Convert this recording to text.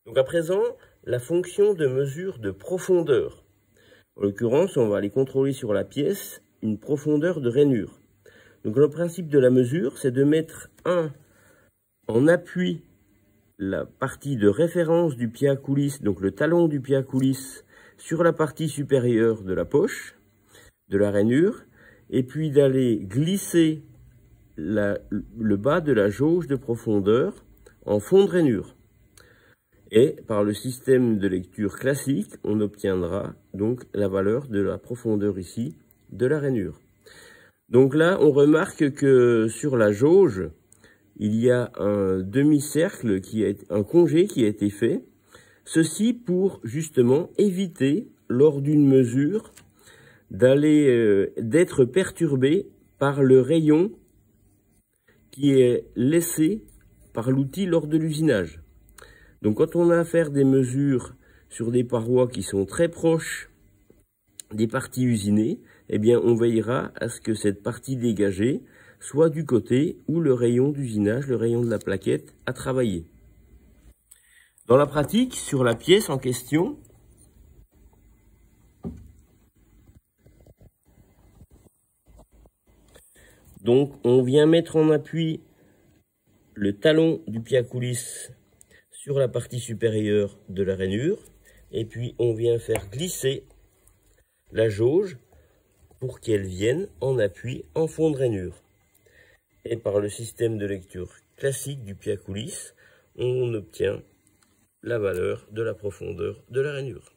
Donc à présent, la fonction de mesure de profondeur. En l'occurrence, on va aller contrôler sur la pièce une profondeur de rainure. Donc le principe de la mesure, c'est de mettre en appui la partie de référence du pied à coulisse, donc le talon du pied à coulisse, sur la partie supérieure de la poche, de la rainure, et puis d'aller glisser le bas de la jauge de profondeur en fond de rainure. Et par le système de lecture classique, on obtiendra donc la valeur de la profondeur ici de la rainure. Donc là, on remarque que sur la jauge, il y a un demi-cercle, un congé qui a été fait. Ceci pour justement éviter, lors d'une mesure, d'être perturbé par le rayon qui est laissé par l'outil lors de l'usinage. Donc quand on a à faire des mesures sur des parois qui sont très proches des parties usinées, eh bien on veillera à ce que cette partie dégagée soit du côté où le rayon d'usinage, le rayon de la plaquette, a travaillé. Dans la pratique, sur la pièce en question, donc on vient mettre en appui le talon du pied à coulisse sur la partie supérieure de la rainure, et puis on vient faire glisser la jauge pour qu'elle vienne en appui en fond de rainure. Et par le système de lecture classique du pied à coulisse, on obtient la valeur de la profondeur de la rainure.